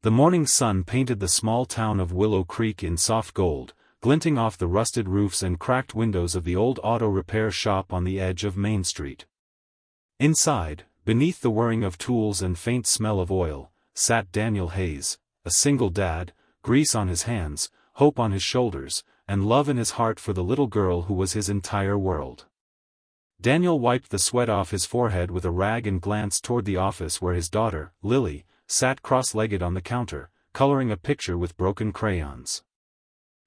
The morning sun painted the small town of Willow Creek in soft gold, glinting off the rusted roofs and cracked windows of the old auto repair shop on the edge of Main Street. Inside, beneath the whirring of tools and faint smell of oil, sat Daniel Hayes, a single dad, grease on his hands, hope on his shoulders, and love in his heart for the little girl who was his entire world. Daniel wiped the sweat off his forehead with a rag and glanced toward the office where his daughter, Lily, sat cross-legged on the counter, coloring a picture with broken crayons.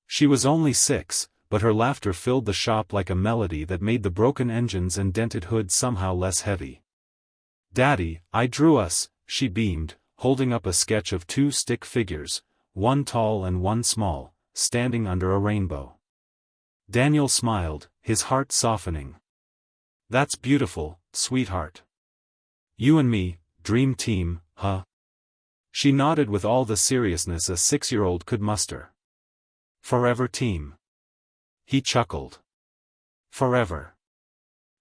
She was only 6, but her laughter filled the shop like a melody that made the broken engines and dented hood somehow less heavy. "Daddy, I drew us," she beamed, holding up a sketch of 2 stick figures, one tall and one small, standing under a rainbow. Daniel smiled, his heart softening. "That's beautiful, sweetheart. You and me, dream team, huh?" She nodded with all the seriousness a 6-year-old could muster. "Forever team." He chuckled. "Forever."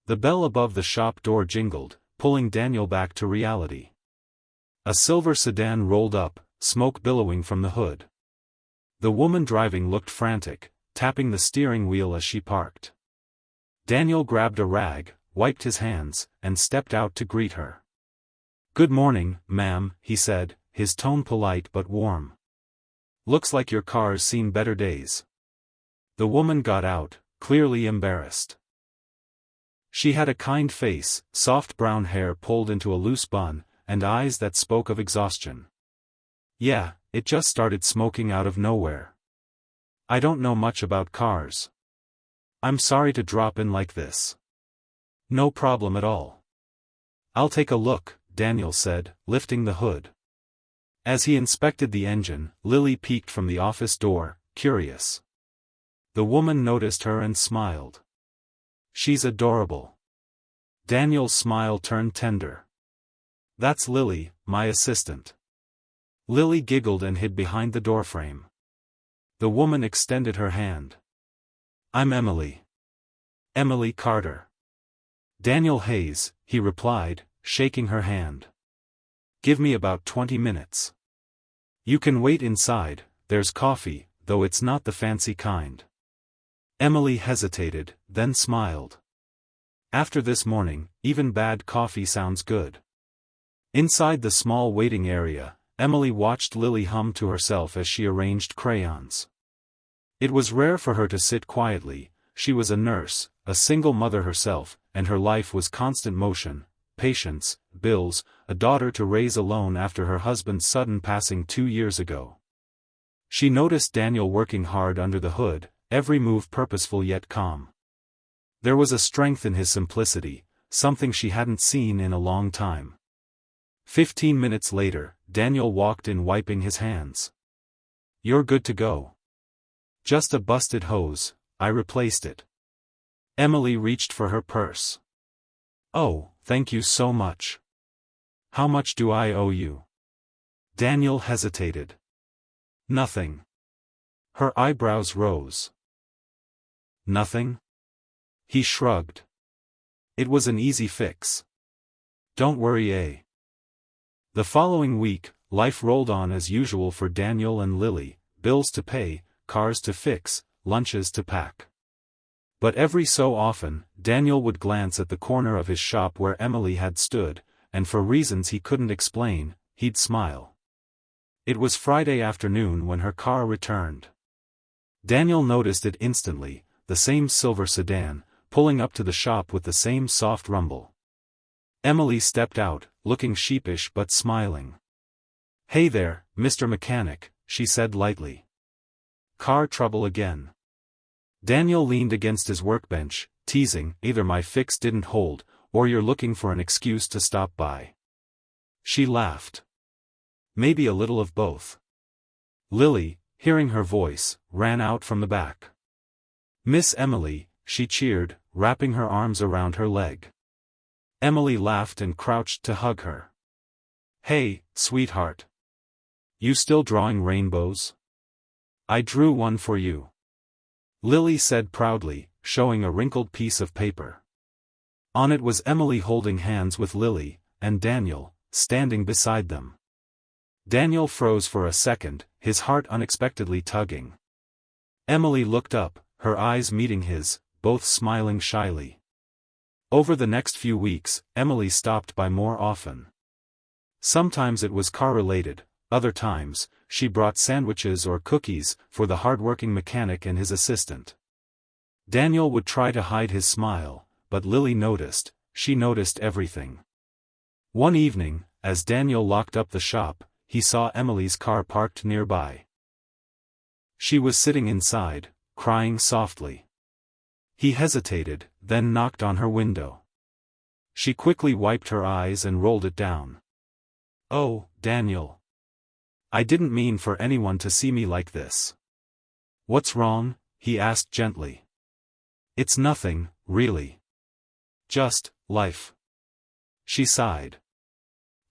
The bell above the shop door jingled, pulling Daniel back to reality. A silver sedan rolled up, smoke billowing from the hood. The woman driving looked frantic, tapping the steering wheel as she parked. Daniel grabbed a rag, wiped his hands, and stepped out to greet her. "Good morning, ma'am," he said, his tone polite but warm. "Looks like your car's seen better days." The woman got out, clearly embarrassed. She had a kind face, soft brown hair pulled into a loose bun, and eyes that spoke of exhaustion. "Yeah, it just started smoking out of nowhere. I don't know much about cars. I'm sorry to drop in like this." "No problem at all. I'll take a look," Daniel said, lifting the hood. As he inspected the engine, Lily peeked from the office door, curious. The woman noticed her and smiled. "She's adorable." Daniel's smile turned tender. "That's Lily, my assistant." Lily giggled and hid behind the doorframe. The woman extended her hand. "I'm Emily. Emily Carter." "Daniel Hayes," he replied, shaking her hand. "Give me about 20 minutes. You can wait inside, there's coffee, though it's not the fancy kind." Emily hesitated, then smiled. After this morning, even bad coffee sounds good. Inside the small waiting area, Emily watched Lily hum to herself as she arranged crayons. It was rare for her to sit quietly. She was a nurse, a single mother herself, and her life was constant motion, patients, bills, a daughter to raise alone after her husband's sudden passing 2 years ago. She noticed Daniel working hard under the hood, every move purposeful yet calm. There was a strength in his simplicity, something she hadn't seen in a long time. 15 minutes later, Daniel walked in wiping his hands. "You're good to go." "Just a busted hose, I replaced it." Emily reached for her purse. "Oh, thank you so much. How much do I owe you?" Daniel hesitated. "Nothing." Her eyebrows rose. "Nothing?" He shrugged. It was an easy fix. "Don't worry, eh?" The following week, life rolled on as usual for Daniel and Lily, bills to pay, cars to fix, lunches to pack. But every so often, Daniel would glance at the corner of his shop where Emily had stood, and for reasons he couldn't explain, he'd smile. It was Friday afternoon when her car returned. Daniel noticed it instantly, the same silver sedan, pulling up to the shop with the same soft rumble. Emily stepped out, looking sheepish but smiling. "Hey there, Mr. Mechanic," she said lightly. "Car trouble again?" Daniel leaned against his workbench, teasing, "Either my fix didn't hold, or you're looking for an excuse to stop by." She laughed. "Maybe a little of both." Lily, hearing her voice, ran out from the back. "Miss Emily," she cheered, wrapping her arms around her leg. Emily laughed and crouched to hug her. "Hey, sweetheart. You still drawing rainbows? I drew one for you." Lily said proudly, showing a wrinkled piece of paper. On it was Emily holding hands with Lily, and Daniel, standing beside them. Daniel froze for a second, his heart unexpectedly tugging. Emily looked up, her eyes meeting his, both smiling shyly. Over the next few weeks, Emily stopped by more often. Sometimes it was car-related, other times, she brought sandwiches or cookies for the hard-working mechanic and his assistant. Daniel would try to hide his smile, but Lily noticed, she noticed everything. One evening, as Daniel locked up the shop, he saw Emily's car parked nearby. She was sitting inside, crying softly. He hesitated, then knocked on her window. She quickly wiped her eyes and rolled it down. "Oh, Daniel. I didn't mean for anyone to see me like this." "What's wrong?" he asked gently. "It's nothing, really. Just life." She sighed.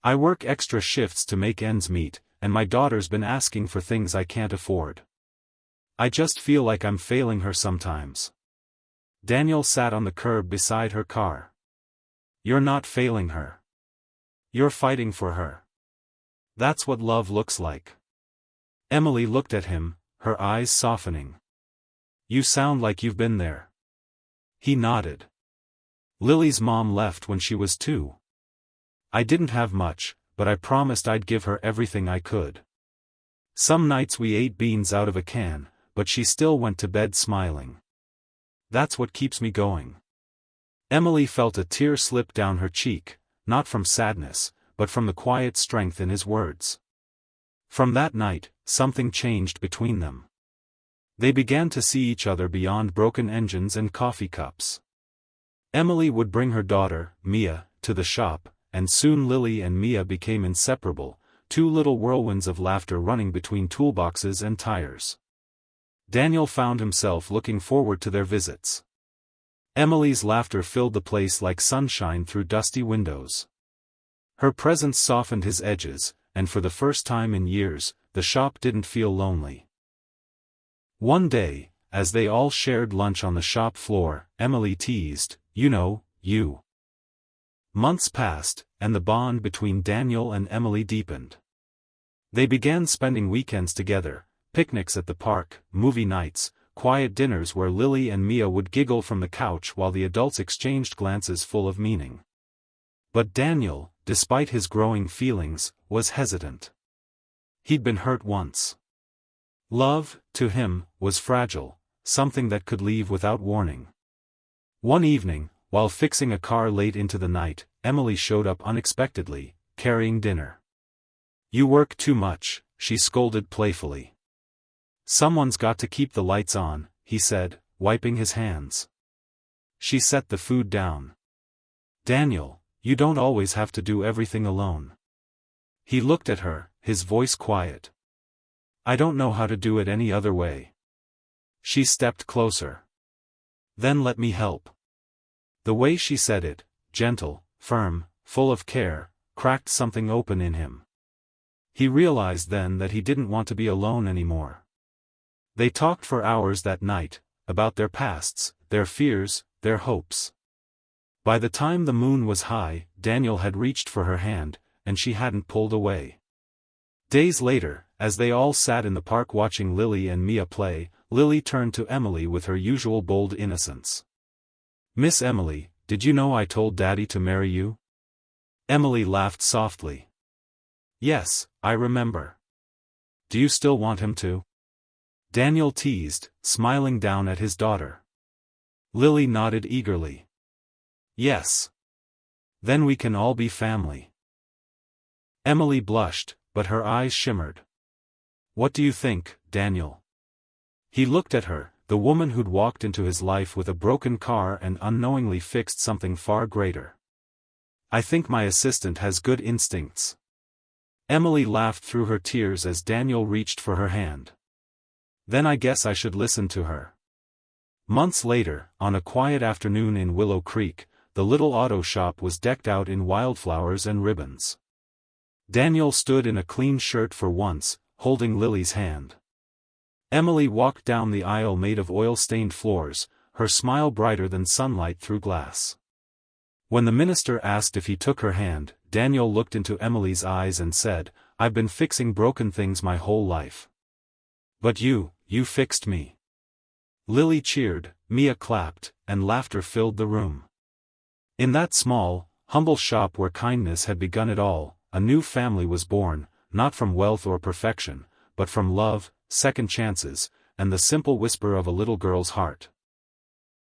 "I work extra shifts to make ends meet, and my daughter's been asking for things I can't afford. I just feel like I'm failing her sometimes." Daniel sat on the curb beside her car. "You're not failing her. You're fighting for her. That's what love looks like." Emily looked at him, her eyes softening. "You sound like you've been there." He nodded. "Lily's mom left when she was 2. I didn't have much, but I promised I'd give her everything I could. Some nights we ate beans out of a can, but she still went to bed smiling. That's what keeps me going." Emily felt a tear slip down her cheek, not from sadness, but from the quiet strength in his words. From that night, something changed between them. They began to see each other beyond broken engines and coffee cups. Emily would bring her daughter, Mia, to the shop, and soon Lily and Mia became inseparable, 2 little whirlwinds of laughter running between toolboxes and tires. Daniel found himself looking forward to their visits. Emily's laughter filled the place like sunshine through dusty windows. Her presence softened his edges, and for the first time in years, the shop didn't feel lonely. One day, as they all shared lunch on the shop floor, Emily teased, "You know, you." Months passed, and the bond between Daniel and Emily deepened. They began spending weekends together, picnics at the park, movie nights, quiet dinners where Lily and Mia would giggle from the couch while the adults exchanged glances full of meaning. But Daniel, despite his growing feelings, was hesitant. He'd been hurt once. Love, to him, was fragile, something that could leave without warning. One evening, while fixing a car late into the night, Emily showed up unexpectedly, carrying dinner. "You work too much," she scolded playfully. "Someone's got to keep the lights on," he said, wiping his hands. She set the food down. "Daniel, you don't always have to do everything alone." He looked at her, his voice quiet. "I don't know how to do it any other way." She stepped closer. "Then let me help." The way she said it, gentle, firm, full of care, cracked something open in him. He realized then that he didn't want to be alone anymore. They talked for hours that night, about their pasts, their fears, their hopes. By the time the moon was high, Daniel had reached for her hand, and she hadn't pulled away. Days later, as they all sat in the park watching Lily and Mia play, Lily turned to Emily with her usual bold innocence. "Miss Emily, did you know I told Daddy to marry you?" Emily laughed softly. "Yes, I remember. Do you still want him to?" Daniel teased, smiling down at his daughter. Lily nodded eagerly. "Yes. Then we can all be family." Emily blushed, but her eyes shimmered. "What do you think, Daniel?" He looked at her, the woman who'd walked into his life with a broken car and unknowingly fixed something far greater. "I think my assistant has good instincts." Emily laughed through her tears as Daniel reached for her hand. "Then I guess I should listen to her." Months later, on a quiet afternoon in Willow Creek, the little auto shop was decked out in wildflowers and ribbons. Daniel stood in a clean shirt for once, holding Lily's hand. Emily walked down the aisle made of oil-stained floors, her smile brighter than sunlight through glass. When the minister asked if he took her hand, Daniel looked into Emily's eyes and said, I've been fixing broken things my whole life. But you fixed me." Lily cheered, Mia clapped, and laughter filled the room. In that small, humble shop where kindness had begun it all, a new family was born, not from wealth or perfection, but from love, second chances, and the simple whisper of a little girl's heart.